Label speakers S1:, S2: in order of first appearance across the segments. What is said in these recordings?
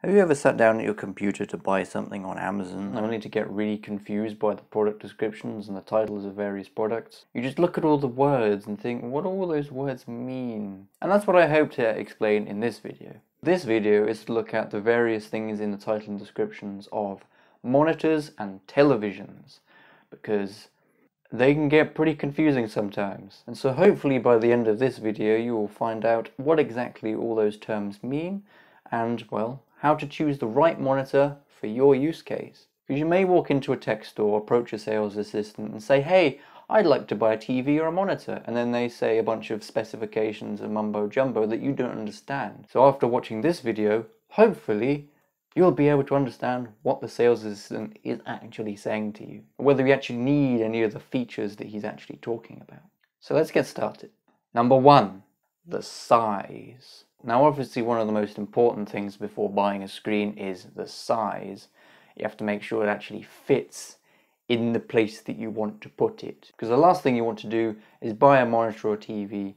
S1: Have you ever sat down at your computer to buy something on Amazon only to get really confused by the product descriptions and the titles of various products? You just look at all the words and think, what do all those words mean? And that's what I hope to explain in this video. This video is to look at the various things in the title and descriptions of monitors and televisions, because they can get pretty confusing sometimes. And so hopefully by the end of this video you will find out what exactly all those terms mean and, well, how to choose the right monitor for your use case. Because you may walk into a tech store, approach a sales assistant and say, hey, I'd like to buy a TV or a monitor, and then they say a bunch of specifications and mumbo jumbo that you don't understand. So after watching this video, hopefully you'll be able to understand what the sales assistant is actually saying to you, or whether you actually need any of the features that he's actually talking about. So let's get started. Number one, the size. Now obviously one of the most important things before buying a screen is the size. You have to make sure it actually fits in the place that you want to put it. Because the last thing you want to do is buy a monitor or TV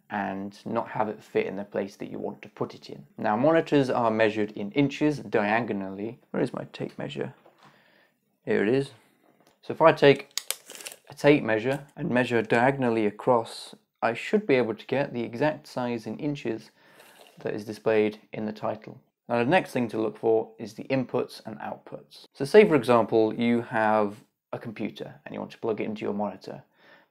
S1: and not have it fit in the place that you want to put it in. Now monitors are measured in inches diagonally. Where is my tape measure? Here it is. So if I take a tape measure and measure diagonally across, I should be able to get the exact size in inches that is displayed in the title. Now the next thing to look for is the inputs and outputs. So say for example you have a computer and you want to plug it into your monitor,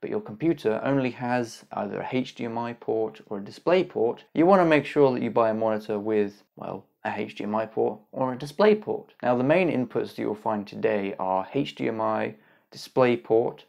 S1: but your computer only has either a HDMI port or a display port. You want to make sure that you buy a monitor with, well, a HDMI port or a display port. Now the main inputs that you'll find today are HDMI, display port,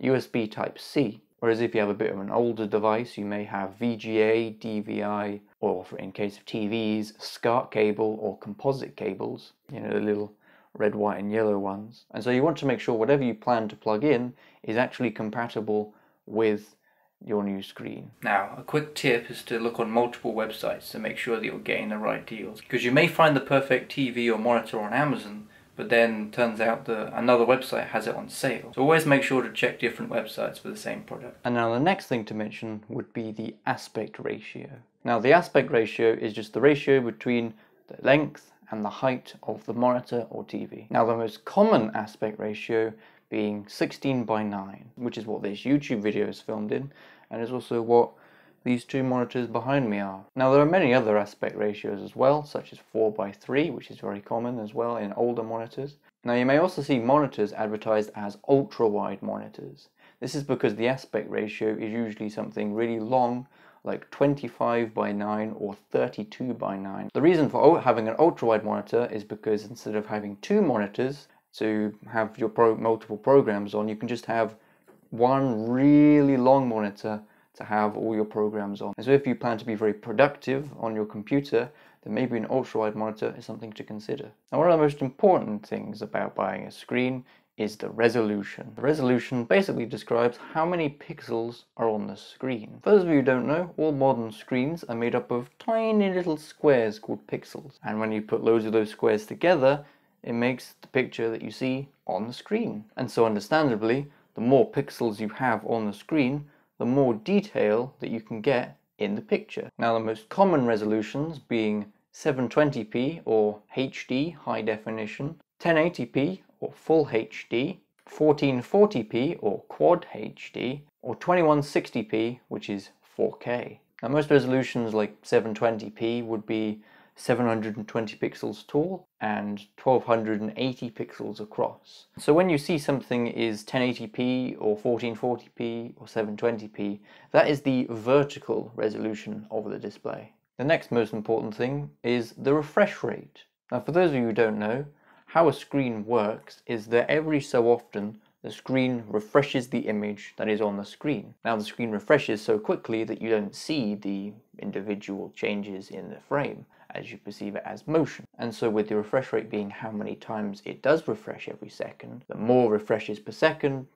S1: USB Type-C. Whereas if you have a bit of an older device, you may have VGA, DVI, or in case of TVs, SCART cable or composite cables, you know, the little red, white and yellow ones. And so you want to make sure whatever you plan to plug in is actually compatible with your new screen. Now, a quick tip is to look on multiple websites to make sure that you're getting the right deals. Because you may find the perfect TV or monitor on Amazon, but then turns out that another website has it on sale. So always make sure to check different websites for the same product. And now the next thing to mention would be the aspect ratio. Now the aspect ratio is just the ratio between the length and the height of the monitor or TV. Now the most common aspect ratio being 16:9, which is what this YouTube video is filmed in, and is also what these two monitors behind me are. Now there are many other aspect ratios as well, such as 4:3, which is very common as well in older monitors. Now you may also see monitors advertised as ultra-wide monitors. This is because the aspect ratio is usually something really long, like 25:9 or 32:9. The reason for having an ultra-wide monitor is because instead of having two monitors to have your multiple programs on, you can just have one really long monitor to have all your programs on. And so if you plan to be very productive on your computer, then maybe an ultra-wide monitor is something to consider. Now one of the most important things about buying a screen is the resolution. The resolution basically describes how many pixels are on the screen. For those of you who don't know, all modern screens are made up of tiny little squares called pixels. And when you put loads of those squares together, it makes the picture that you see on the screen. And so understandably, the more pixels you have on the screen, the more detail that you can get in the picture. Now the most common resolutions being 720p or HD high definition, 1080p or full HD, 1440p or quad HD, or 2160p, which is 4K. Now most resolutions like 720p would be 720 pixels tall and 1280 pixels across. So when you see something is 1080p or 1440p or 720p, that is the vertical resolution of the display. The next most important thing is the refresh rate. Now for those of you who don't know, how a screen works is that every so often the screen refreshes the image that is on the screen. Now the screen refreshes so quickly that you don't see the individual changes in the frame, as you perceive it as motion. And so with the refresh rate being how many times it does refresh every second, the more refreshes per second,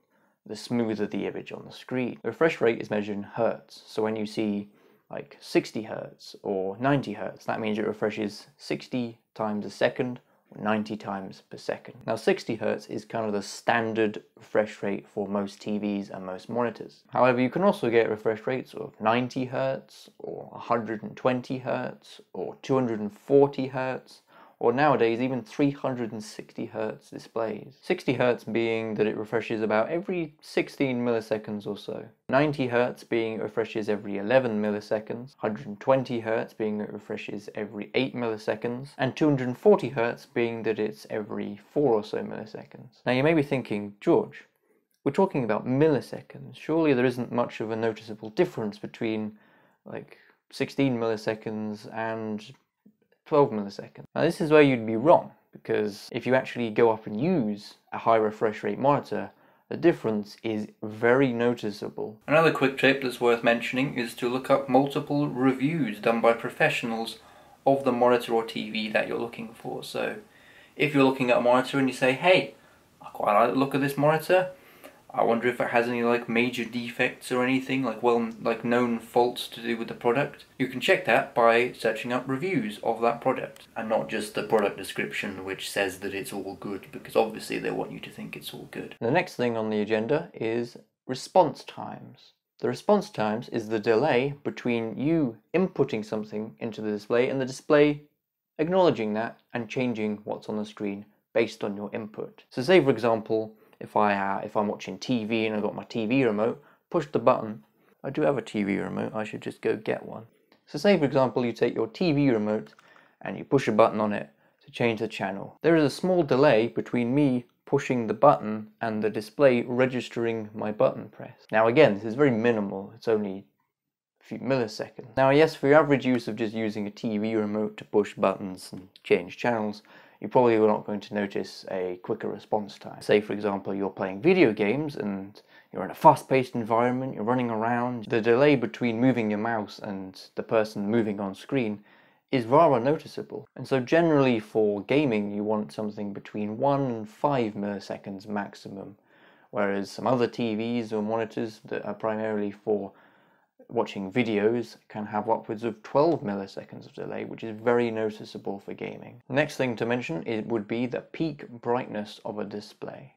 S1: the smoother the image on the screen. The refresh rate is measured in hertz. So when you see like 60 hertz or 90 hertz, that means it refreshes 60 times a second 90 times per second. Now 60 Hz is kind of the standard refresh rate for most TVs and most monitors. However, you can also get refresh rates of 90 Hz or 120 Hz or 240 Hz or nowadays even 360 Hz displays. 60 Hz being that it refreshes about every 16 milliseconds or so. 90 Hz being it refreshes every 11 milliseconds, 120 Hz being it refreshes every 8 milliseconds, and 240 Hz being that it's every 4 or so milliseconds. Now you may be thinking, George, we're talking about milliseconds. Surely there isn't much of a noticeable difference between like 16 milliseconds and 12 milliseconds. Now this is where you'd be wrong, because if you actually go up and use a high refresh rate monitor, the difference is very noticeable. Another quick tip that's worth mentioning is to look up multiple reviews done by professionals of the monitor or TV that you're looking for. So if you're looking at a monitor and you say, hey, I quite like the look of this monitor, I wonder if it has any like major defects or anything, like known faults to do with the product. You can check that by searching up reviews of that product, and not just the product description which says that it's all good, because obviously they want you to think it's all good. The next thing on the agenda is response times. The response times is the delay between you inputting something into the display and the display acknowledging that and changing what's on the screen based on your input. So say for example, if I'm watching TV and I've got my TV remote, push the button. I do have a TV remote, I should just go get one. So say for example you take your TV remote and you push a button on it to change the channel. There is a small delay between me pushing the button and the display registering my button press. Now again, this is very minimal, it's only a few milliseconds. Now yes, for your average use of just using a TV remote to push buttons and change channels, you probably are not going to notice a quicker response time. Say for example you're playing video games and you're in a fast-paced environment, you're running around. The delay between moving your mouse and the person moving on screen is rather noticeable. And so generally for gaming you want something between 1 and 5 milliseconds maximum, whereas some other TVs or monitors that are primarily for watching videos can have upwards of 12 milliseconds of delay, which is very noticeable for gaming. The next thing to mention would be the peak brightness of a display.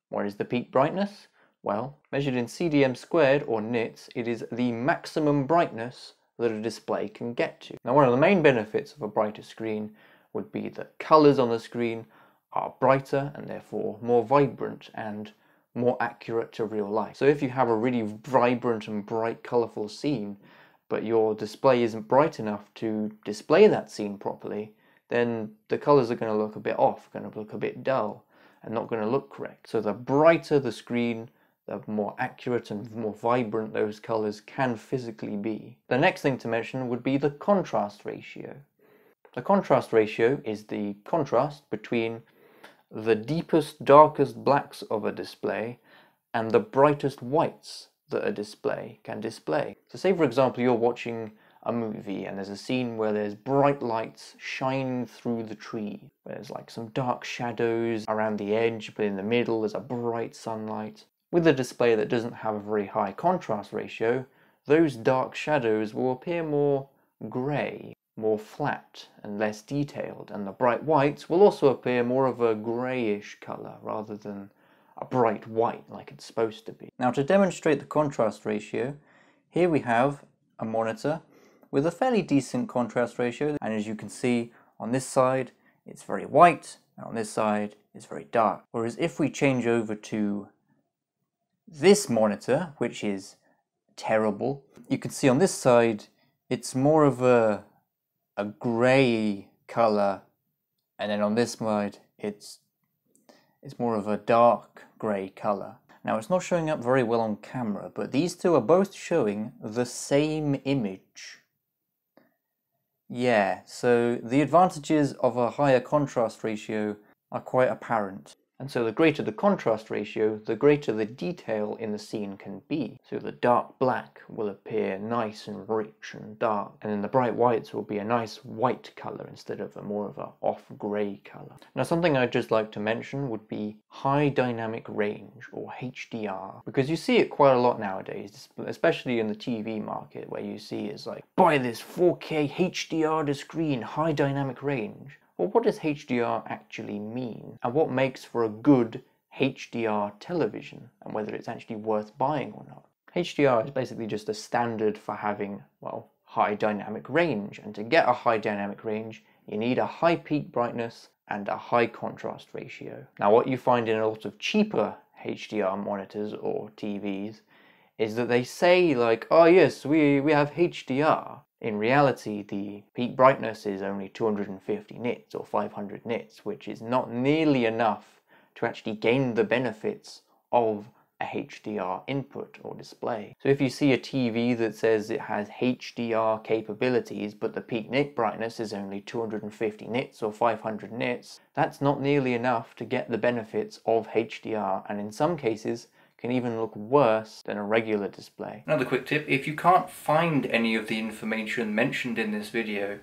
S1: What is the peak brightness? Well, measured in CDM squared or nits, it is the maximum brightness that a display can get to. Now one of the main benefits of a brighter screen would be that colours on the screen are brighter and therefore more vibrant and more accurate to real life. So if you have a really vibrant and bright colourful scene, but your display isn't bright enough to display that scene properly, then the colours are going to look a bit off, going to look a bit dull, and not going to look correct. So the brighter the screen, the more accurate and more vibrant those colours can physically be. The next thing to mention would be the contrast ratio. The contrast ratio is the contrast between the deepest, darkest blacks of a display and the brightest whites that a display can display. So say for example you're watching a movie and there's a scene where there's bright lights shining through the tree. There's like some dark shadows around the edge, but in the middle there's a bright sunlight. With a display that doesn't have a very high contrast ratio, those dark shadows will appear more grey, more flat and less detailed, and the bright whites will also appear more of a greyish colour rather than a bright white like it's supposed to be. Now to demonstrate the contrast ratio, here we have a monitor with a fairly decent contrast ratio, and as you can see on this side it's very white and on this side it's very dark. Whereas if we change over to this monitor, which is terrible, you can see on this side it's more of a grey colour, and then on this side it's more of a dark grey colour. Now it's not showing up very well on camera, but these two are both showing the same image. Yeah, so the advantages of a higher contrast ratio are quite apparent. And so the greater the contrast ratio, the greater the detail in the scene can be. So the dark black will appear nice and rich and dark, and then the bright whites will be a nice white colour instead of a more of a off-grey colour. Now something I'd just like to mention would be high dynamic range, or HDR, because you see it quite a lot nowadays, especially in the TV market, where you see it's like, buy this 4K HDR screen, high dynamic range. Well, what does HDR actually mean? And what makes for a good HDR television? And whether it's actually worth buying or not? HDR is basically just a standard for having, well, high dynamic range. And to get a high dynamic range, you need a high peak brightness and a high contrast ratio. Now what you find in a lot of cheaper HDR monitors or TVs is that they say like, oh yes, we have HDR. In reality, the peak brightness is only 250 nits or 500 nits, which is not nearly enough to actually gain the benefits of a HDR input or display. So if you see a TV that says it has HDR capabilities, but the peak nit brightness is only 250 nits or 500 nits, that's not nearly enough to get the benefits of HDR, and in some cases can even look worse than a regular display. Another quick tip, if you can't find any of the information mentioned in this video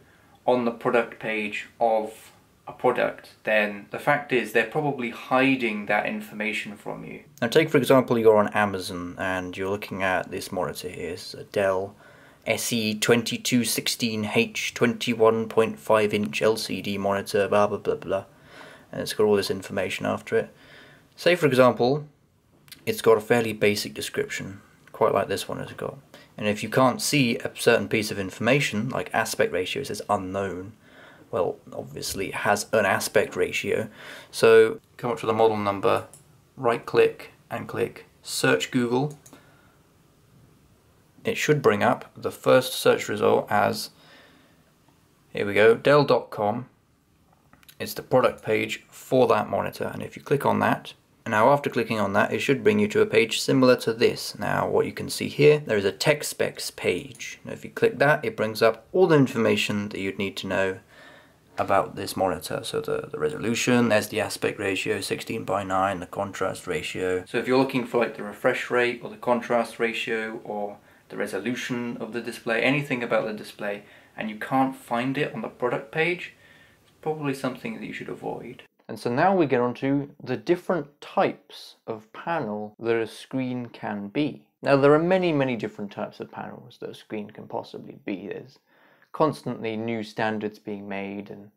S1: on the product page of a product, then the fact is they're probably hiding that information from you. Now take for example you're on Amazon and you're looking at this monitor here. It's a Dell SE2216H 21.5 inch LCD monitor, blah blah blah blah, and it's got all this information after it. Say for example it's got a fairly basic description, quite like this one has got, and if you can't see a certain piece of information like aspect ratio, it says unknown. Well, obviously it has an aspect ratio, so come up to the model number, right click and click search Google. It should bring up the first search result as, here we go, Dell.com. It's the product page for that monitor, and if you click on that, and now after clicking on that, it should bring you to a page similar to this. Now what you can see here, there is a tech specs page. Now if you click that, it brings up all the information that you'd need to know about this monitor. So the resolution, there's the aspect ratio 16:9, the contrast ratio. So if you're looking for like the refresh rate or the contrast ratio or the resolution of the display, anything about the display, and you can't find it on the product page, it's probably something that you should avoid. And so now we get on to the different types of panel that a screen can be. Now there are many different types of panels that a screen can possibly be. There's constantly new standards being made and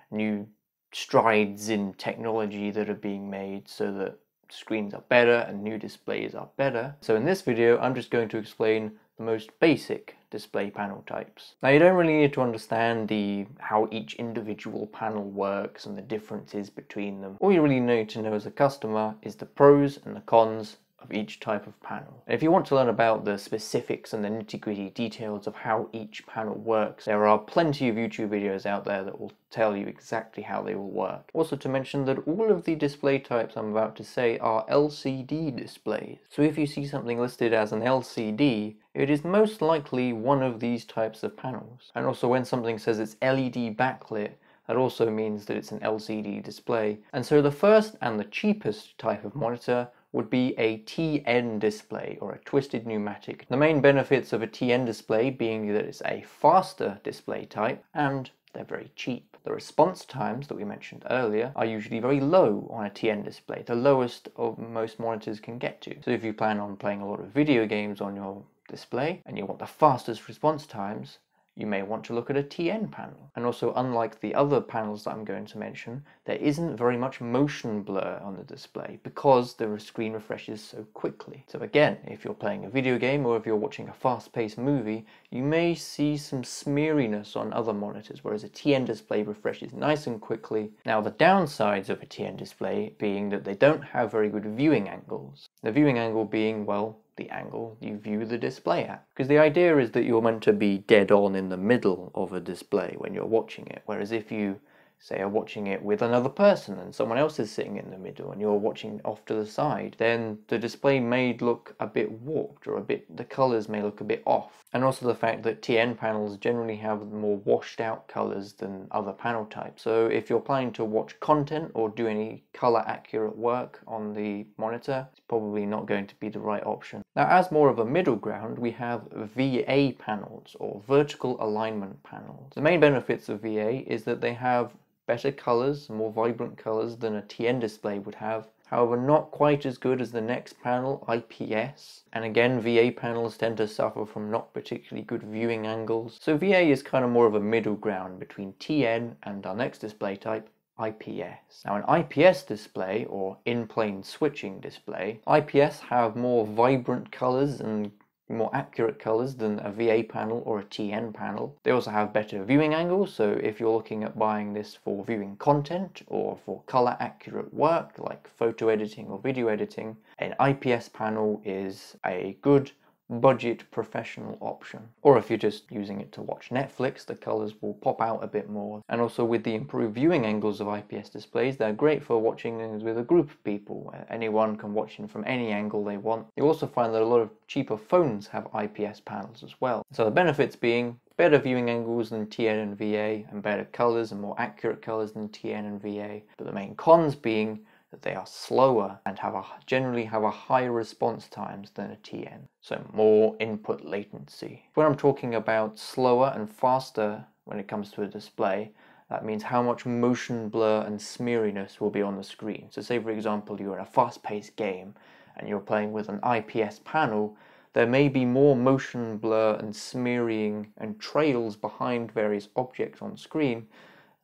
S1: new strides in technology that are being made so that screens are better and new displays are better. So in this video I'm just going to explain the most basic display panel types. Now you don't really need to understand how each individual panel works and the differences between them. All you really need to know as a customer is the pros and the cons of each type of panel. And if you want to learn about the specifics and the nitty-gritty details of how each panel works, there are plenty of YouTube videos out there that will tell you exactly how they will work. Also to mention that all of the display types I'm about to say are LCD displays. So if you see something listed as an LCD, it is most likely one of these types of panels. And also when something says it's LED backlit, that also means that it's an LCD display. And so the first and the cheapest type of monitor would be a TN display, or a twisted pneumatic. The main benefits of a TN display being that it's a faster display type and they're very cheap. The response times that we mentioned earlier are usually very low on a TN display, the lowest of most monitors can get to. So if you plan on playing a lot of video games on your display and you want the fastest response times, you may want to look at a TN panel. And also, unlike the other panels that I'm going to mention, there isn't very much motion blur on the display because the screen refreshes so quickly. So again, if you're playing a video game or if you're watching a fast-paced movie, you may see some smeariness on other monitors, whereas a TN display refreshes nice and quickly. Now the downsides of a TN display being that they don't have very good viewing angles. The viewing angle being, well, the angle you view the display at. Because the idea is that you're meant to be dead on in the middle of a display when you're watching it, whereas if you say are watching it with another person and someone else is sitting in the middle and you're watching off to the side, then the display may look a bit warped, or the colors may look a bit off. And also the fact that TN panels generally have more washed out colors than other panel types. So if you're planning to watch content or do any color accurate work on the monitor, it's probably not going to be the right option. Now as more of a middle ground, we have VA panels, or vertical alignment panels. The main benefits of VA is that they have better colors, more vibrant colors than a TN display would have. However, not quite as good as the next panel, IPS. And again, VA panels tend to suffer from not particularly good viewing angles. So VA is kind of more of a middle ground between TN and our next display type, IPS. Now an IPS display, or in-plane switching display, IPS have more vibrant colors and more accurate colors than a VA panel or a TN panel. They also have better viewing angles, so if you're looking at buying this for viewing content or for color accurate work like photo editing or video editing, an IPS panel is a good budget professional option. Or if you're just using it to watch Netflix, the colors will pop out a bit more. And also with the improved viewing angles of IPS displays, they're great for watching things with a group of people. Anyone can watch them from any angle they want. You also find that a lot of cheaper phones have IPS panels as well. So the benefits being better viewing angles than TN and VA, and better colors and more accurate colors than TN and VA. But the main cons being that they are slower and generally have a higher response times than a TN, so more input latency. When I'm talking about slower and faster when it comes to a display, that means how much motion blur and smeariness will be on the screen. So say for example you're in a fast-paced game and you're playing with an IPS panel, there may be more motion blur and smearing and trails behind various objects on screen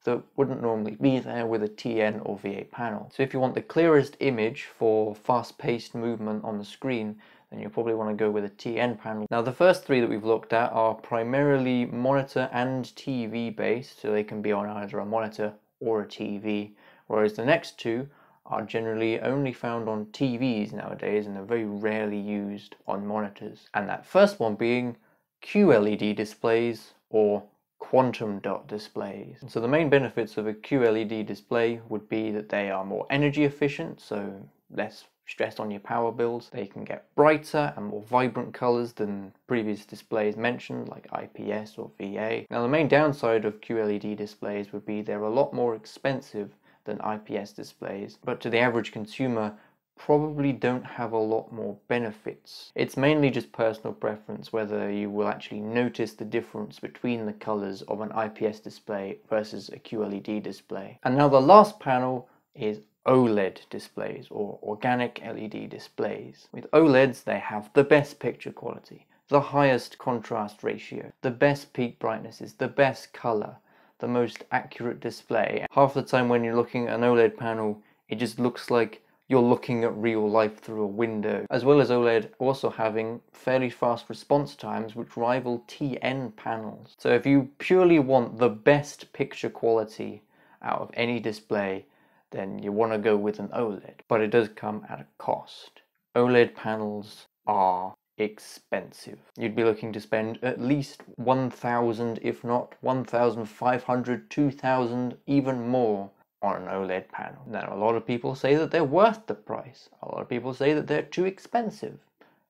S1: that wouldn't normally be there with a TN or VA panel. So if you want the clearest image for fast-paced movement on the screen, then you'll probably want to go with a TN panel. Now the first three that we've looked at are primarily monitor and TV based, so they can be on either a monitor or a TV, whereas the next two are generally only found on TVs nowadays and are very rarely used on monitors. And that first one being QLED displays or quantum dot displays. And so the main benefits of a QLED display would be that they are more energy efficient, so less stress on your power bills. They can get brighter and more vibrant colors than previous displays mentioned like IPS or VA. Now the main downside of QLED displays would be they're a lot more expensive than IPS displays, but to the average consumer probably don't have a lot more benefits. It's mainly just personal preference whether you will actually notice the difference between the colors of an IPS display versus a QLED display. And now the last panel is OLED displays or organic LED displays. With OLEDs they have the best picture quality, the highest contrast ratio, the best peak brightnesses, the best color, the most accurate display. Half the time when you're looking at an OLED panel it just looks like you're looking at real life through a window. As well as OLED also having fairly fast response times which rival TN panels. So if you purely want the best picture quality out of any display, then you want to go with an OLED. But it does come at a cost. OLED panels are expensive. You'd be looking to spend at least 1,000, if not 1,500, 2,000, even more on an OLED panel. Now a lot of people say that they're worth the price. A lot of people say that they're too expensive.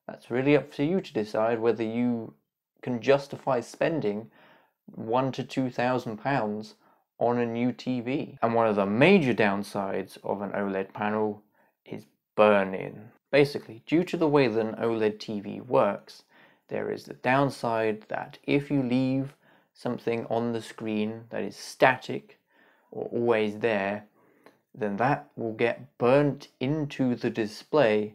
S1: That's really up to you to decide whether you can justify spending £1,000 to £2,000 on a new TV. And one of the major downsides of an OLED panel is burn-in. Basically, due to the way that an OLED TV works, there is the downside that if you leave something on the screen that is static or always there, then that will get burnt into the display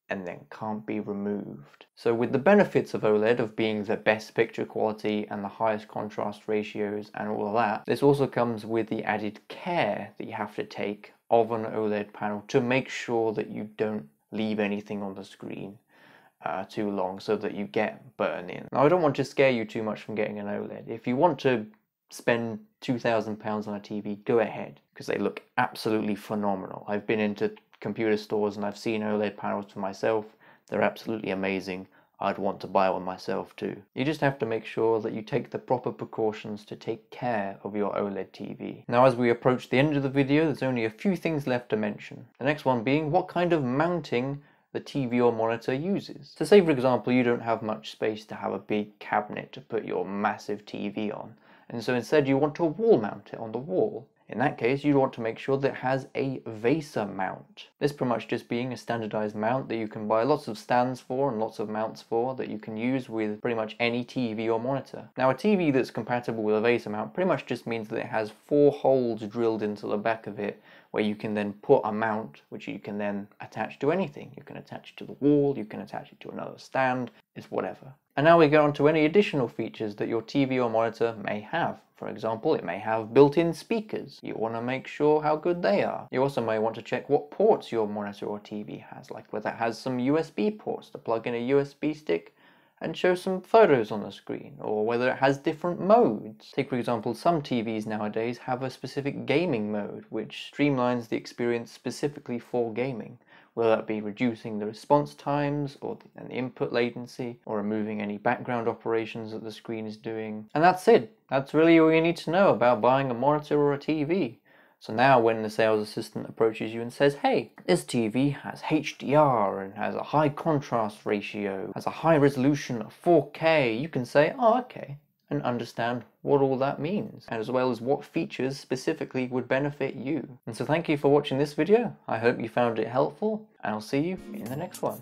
S1: and then can't be removed. So with the benefits of OLED of being the best picture quality and the highest contrast ratios and all of that, this also comes with the added care that you have to take of an OLED panel to make sure that you don't leave anything on the screen too long so that you get burn in. Now I don't want to scare you too much from getting an OLED. If you want to spend £2,000 on a TV, go ahead, because they look absolutely phenomenal. I've been into computer stores and I've seen OLED panels for myself. They're absolutely amazing. I'd want to buy one myself too. You just have to make sure that you take the proper precautions to take care of your OLED TV. Now as we approach the end of the video, there's only a few things left to mention. The next one being what kind of mounting the TV or monitor uses. So say for example you don't have much space to have a big cabinet to put your massive TV on, and so instead you want to wall mount it on the wall. In that case, you'd want to make sure that it has a VESA mount. This pretty much just being a standardized mount that you can buy lots of stands for and lots of mounts for that you can use with pretty much any TV or monitor. Now a TV that's compatible with a VESA mount pretty much just means that it has 4 holes drilled into the back of it where you can then put a mount which you can then attach to anything. You can attach it to the wall, you can attach it to another stand, it's whatever. And now we get on to any additional features that your TV or monitor may have. For example, it may have built-in speakers. You want to make sure how good they are. You also may want to check what ports your monitor or TV has, like whether it has some USB ports to plug in a USB stick and show some photos on the screen, or whether it has different modes. Take, for example, some TVs nowadays have a specific gaming mode, which streamlines the experience specifically for gaming, whether that be reducing the response times or the input latency, or removing any background operations that the screen is doing. And that's it. That's really all you need to know about buying a monitor or a TV. So now when the sales assistant approaches you and says, hey, this TV has HDR and has a high contrast ratio, has a high resolution of 4K, you can say, oh, okay, and understand what all that means, as well as what features specifically would benefit you. And so thank you for watching this video. I hope you found it helpful, and I'll see you in the next one.